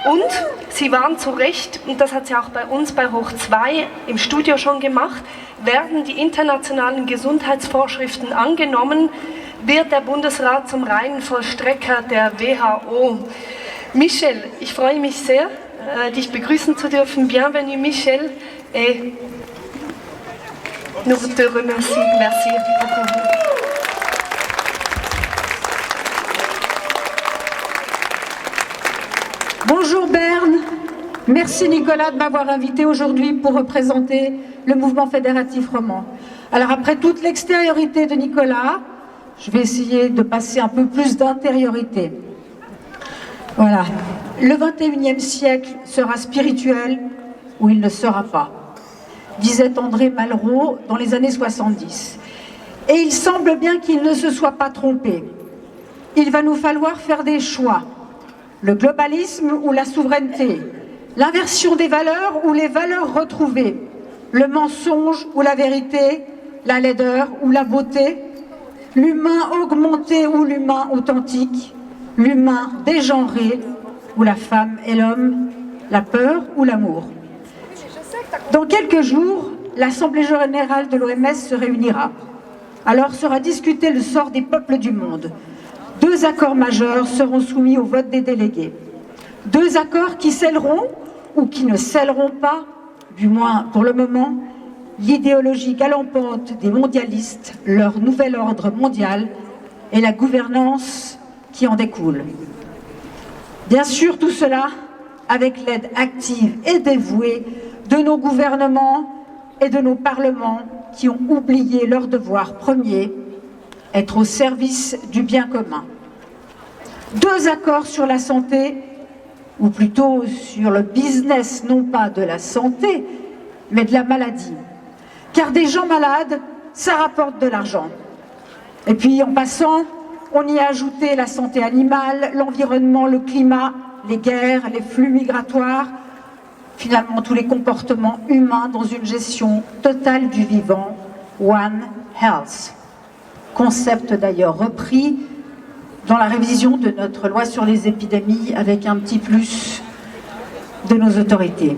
Und Sie waren zu Recht, und das hat sie auch bei uns bei Hoch 2 im Studio schon gemacht, werden die internationalen Gesundheitsvorschriften angenommen, wird der Bundesrat zum reinen Vollstrecker der WHO. Michel, ich freue mich sehr, dich begrüßen zu dürfen. Bienvenue Michel et nous te remercions. Merci beaucoup. Bonjour Berne, merci Nicolas de m'avoir invité aujourd'hui pour représenter le mouvement fédératif roman. Alors après toute l'extériorité de Nicolas, je vais essayer de passer un peu plus d'intériorité. Voilà, le 21e siècle sera spirituel ou il ne sera pas, disait André Malraux dans les années 70. Et il semble bien qu'il ne se soit pas trompé. Il va nous falloir faire des choix. Le globalisme ou la souveraineté, l'inversion des valeurs ou les valeurs retrouvées, le mensonge ou la vérité, la laideur ou la beauté, l'humain augmenté ou l'humain authentique, l'humain dégenré ou la femme et l'homme, la peur ou l'amour. Dans quelques jours, l'Assemblée générale de l'OMS se réunira. Alors sera discuté le sort des peuples du monde. 2 accords majeurs seront soumis au vote des délégués. 2 accords qui scelleront ou qui ne scelleront pas, du moins pour le moment, l'idéologie galopante des mondialistes, leur nouvel ordre mondial et la gouvernance qui en découle. Bien sûr, tout cela avec l'aide active et dévouée de nos gouvernements et de nos parlements qui ont oublié leur devoir premier, être au service du bien commun. 2 accords sur la santé, ou plutôt sur le business, non pas de la santé, mais de la maladie. Car des gens malades, ça rapporte de l'argent. Et puis en passant, on y a ajouté la santé animale, l'environnement, le climat, les guerres, les flux migratoires, finalement tous les comportements humains dans une gestion totale du vivant, One Health. Concept d'ailleurs repris dans la révision de notre loi sur les épidémies avec un petit plus de nos autorités.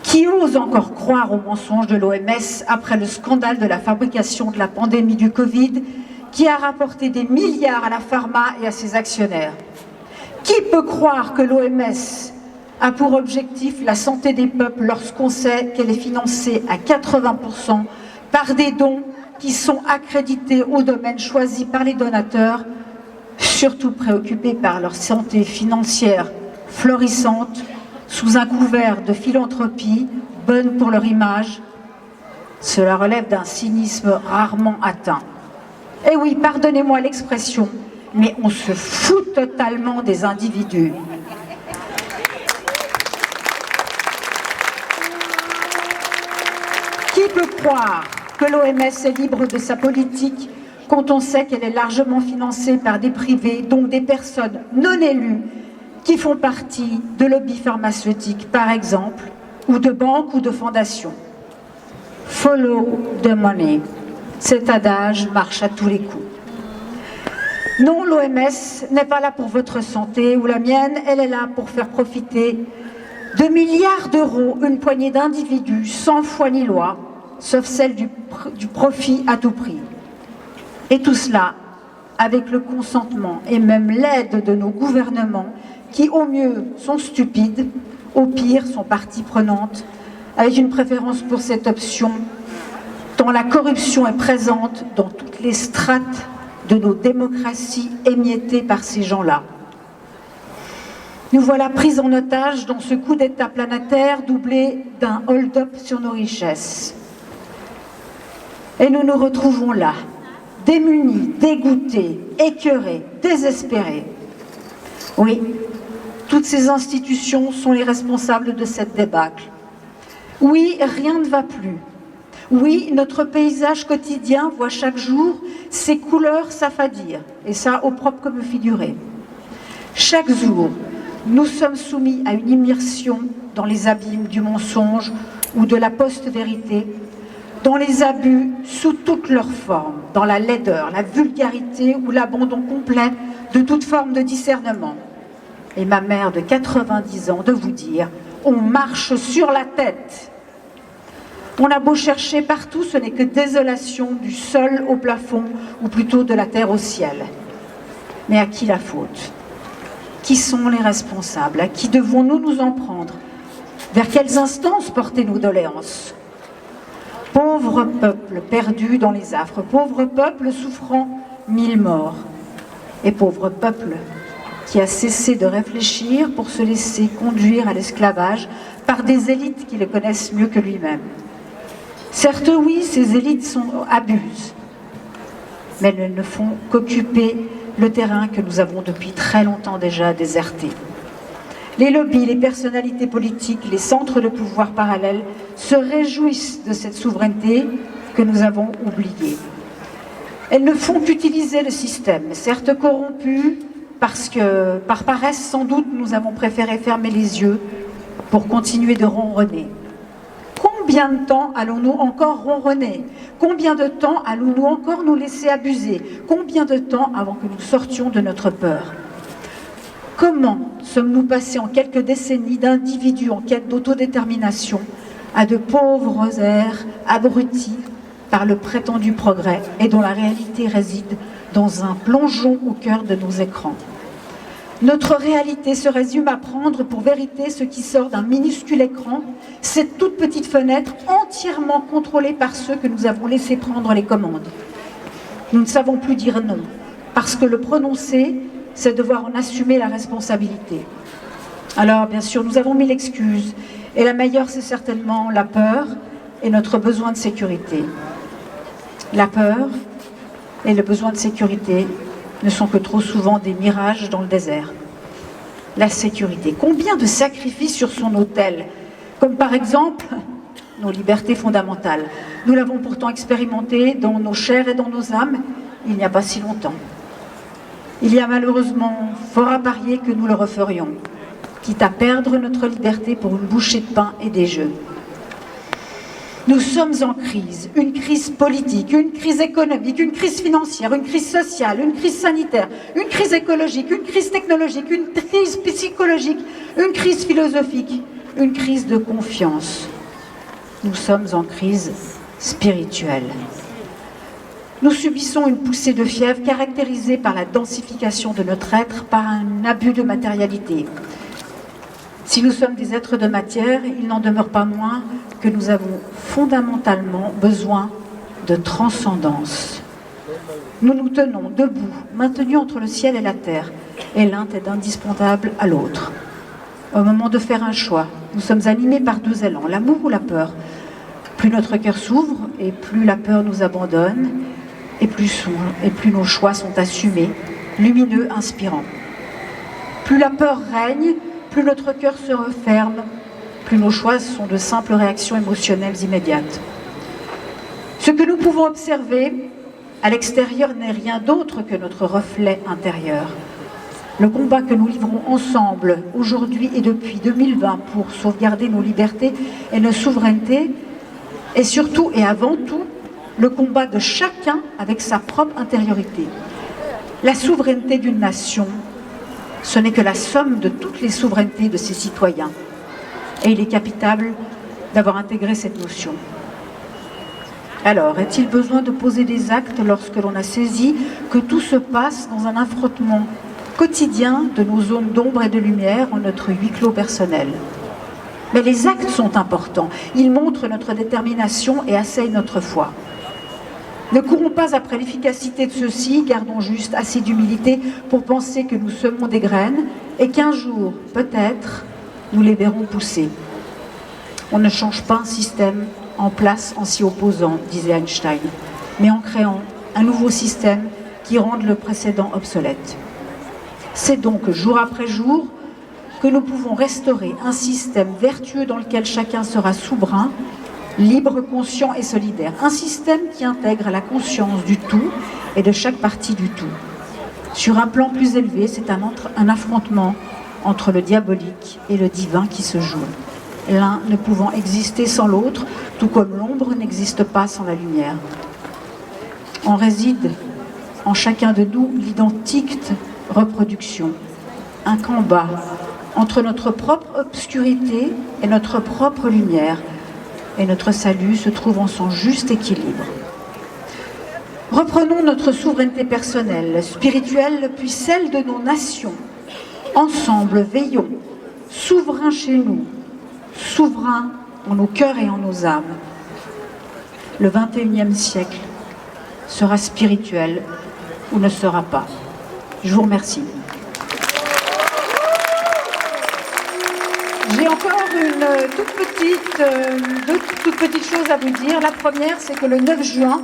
Qui ose encore croire aux mensonges de l'OMS après le scandale de la fabrication de la pandémie du Covid qui a rapporté des milliards à la pharma et à ses actionnaires? Qui peut croire que l'OMS a pour objectif la santé des peuples lorsqu'on sait qu'elle est financée à 80% par des dons qui sont accrédités au domaine choisi par les donateurs, surtout préoccupés par leur santé financière florissante, sous un couvert de philanthropie, bonne pour leur image? Cela relève d'un cynisme rarement atteint. Et oui, pardonnez-moi l'expression, mais on se fout totalement des individus. Qui peut croire que l'OMS est libre de sa politique quand on sait qu'elle est largement financée par des privés, donc des personnes non élues, qui font partie de lobbies pharmaceutiques, par exemple, ou de banques ou de fondations? Follow the money. Cet adage marche à tous les coups. Non, l'OMS n'est pas là pour votre santé ou la mienne, elle est là pour faire profiter de milliards d'euros une poignée d'individus sans foi ni loi, sauf celle du profit à tout prix. Et tout cela avec le consentement et même l'aide de nos gouvernements qui au mieux sont stupides, au pire sont partie prenante, avec une préférence pour cette option dont la corruption est présente dans toutes les strates de nos démocraties émiettées par ces gens-là. Nous voilà pris en otage dans ce coup d'État planétaire doublé d'un hold-up sur nos richesses. Et nous nous retrouvons là, démunis, dégoûtés, écœurés, désespérés. Oui, toutes ces institutions sont les responsables de cette débâcle. Oui, rien ne va plus. Oui, notre paysage quotidien voit chaque jour ses couleurs s'affadir, et ça au propre comme figuré. Chaque jour, nous sommes soumis à une immersion dans les abîmes du mensonge ou de la post-vérité, dans les abus sous toutes leurs formes, dans la laideur, la vulgarité ou l'abandon complet de toute forme de discernement. et ma mère de 90 ans de vous dire, on marche sur la tête. On a beau chercher partout, ce n'est que désolation du sol au plafond, ou plutôt de la terre au ciel. Mais à qui la faute? Qui sont les responsables? À qui devons-nous nous en prendre? Vers quelles instances porter nos doléances? Pauvre peuple perdu dans les affres, pauvre peuple souffrant 1000 morts, et pauvre peuple qui a cessé de réfléchir pour se laisser conduire à l'esclavage par des élites qui le connaissent mieux que lui-même. Certes, oui, ces élites abusent, mais elles ne font qu'occuper le terrain que nous avons depuis très longtemps déjà déserté. Les lobbies, les personnalités politiques, les centres de pouvoir parallèles se réjouissent de cette souveraineté que nous avons oubliée. Elles ne font qu'utiliser le système, certes corrompu, parce que, par paresse sans doute, nous avons préféré fermer les yeux pour continuer de ronronner. Combien de temps allons-nous encore ronronner? Combien de temps allons-nous encore nous laisser abuser? Combien de temps avant que nous sortions de notre peur? Comment sommes-nous passés en quelques décennies d'individus en quête d'autodétermination à de pauvres êtres abrutis par le prétendu progrès et dont la réalité réside dans un plongeon au cœur de nos écrans? Notre réalité se résume à prendre pour vérité ce qui sort d'un minuscule écran, cette toute petite fenêtre entièrement contrôlée par ceux que nous avons laissé prendre les commandes. Nous ne savons plus dire non, parce que le prononcer, c'est devoir en assumer la responsabilité. Alors, bien sûr, nous avons mille excuses, et la meilleure, c'est certainement la peur et notre besoin de sécurité. La peur et le besoin de sécurité ne sont que trop souvent des mirages dans le désert. La sécurité. Combien de sacrifices sur son autel? Comme par exemple, nos libertés fondamentales. Nous l'avons pourtant expérimenté dans nos chairs et dans nos âmes il n'y a pas si longtemps. Il y a malheureusement fort à parier que nous le referions, quitte à perdre notre liberté pour une bouchée de pain et des jeux. Nous sommes en crise, une crise politique, une crise économique, une crise financière, une crise sociale, une crise sanitaire, une crise écologique, une crise technologique, une crise psychologique, une crise philosophique, une crise de confiance. Nous sommes en crise spirituelle. Nous subissons une poussée de fièvre caractérisée par la densification de notre être, par un abus de matérialité. Si nous sommes des êtres de matière, il n'en demeure pas moins que nous avons fondamentalement besoin de transcendance. Nous nous tenons debout, maintenus entre le ciel et la terre, et l'un est indispensable à l'autre. Au moment de faire un choix, nous sommes animés par deux élans, l'amour ou la peur. Plus notre cœur s'ouvre, et plus la peur nous abandonne, et plus nos choix sont assumés, lumineux, inspirants. Plus la peur règne, plus notre cœur se referme, plus nos choix sont de simples réactions émotionnelles immédiates. Ce que nous pouvons observer à l'extérieur n'est rien d'autre que notre reflet intérieur. Le combat que nous livrons ensemble aujourd'hui et depuis 2020 pour sauvegarder nos libertés et nos souverainetés est surtout et avant tout le combat de chacun avec sa propre intériorité. La souveraineté d'une nation, ce n'est que la somme de toutes les souverainetés de ses citoyens. Et il est capital d'avoir intégré cette notion. Alors, est-il besoin de poser des actes lorsque l'on a saisi que tout se passe dans un affrontement quotidien de nos zones d'ombre et de lumière en notre huis clos personnel? Mais les actes sont importants. Ils montrent notre détermination et asseyent notre foi. Ne courons pas après l'efficacité de ceux-ci, gardons juste assez d'humilité pour penser que nous semons des graines et qu'un jour, peut-être, nous les verrons pousser. On ne change pas un système en place en s'y opposant, disait Einstein, mais en créant un nouveau système qui rende le précédent obsolète. C'est donc jour après jour que nous pouvons restaurer un système vertueux dans lequel chacun sera souverain, libre, conscient et solidaire. Un système qui intègre la conscience du tout et de chaque partie du tout. Sur un plan plus élevé, c'est un affrontement entre le diabolique et le divin qui se joue. L'un ne pouvant exister sans l'autre, tout comme l'ombre n'existe pas sans la lumière. On réside en chacun de nous l'identique reproduction un combat entre notre propre obscurité et notre propre lumière. Et notre salut se trouve en son juste équilibre. Reprenons notre souveraineté personnelle, spirituelle, puis celle de nos nations. Ensemble, veillons, souverains chez nous, souverains en nos cœurs et en nos âmes. Le 21e siècle sera spirituel ou ne sera pas. Je vous remercie. J'ai encore deux toutes petites choses à vous dire. La première, c'est que le 9 juin,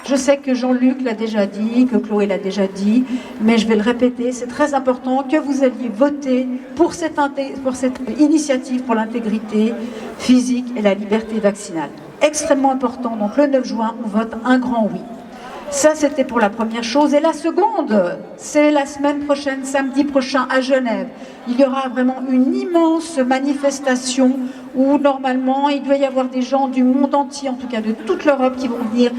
je sais que Jean-Luc l'a déjà dit, que Chloé l'a déjà dit, mais je vais le répéter, c'est très important que vous alliez voter pour cette initiative pour l'intégrité physique et la liberté vaccinale. Extrêmement important, donc le 9 juin, on vote un grand oui. Ça, c'était pour la première chose. Et la seconde, c'est la semaine prochaine, samedi prochain, à Genève. Il y aura vraiment une immense manifestation où, normalement, il doit y avoir des gens du monde entier, en tout cas de toute l'Europe, qui vont venir.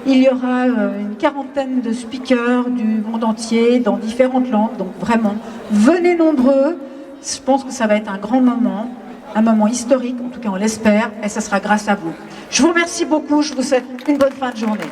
Il y aura une quarantaine de speakers du monde entier, dans différentes langues. Donc, vraiment, venez nombreux. Je pense que ça va être un grand moment, un moment historique, en tout cas, on l'espère, et ça sera grâce à vous. Je vous remercie beaucoup. Je vous souhaite une bonne fin de journée.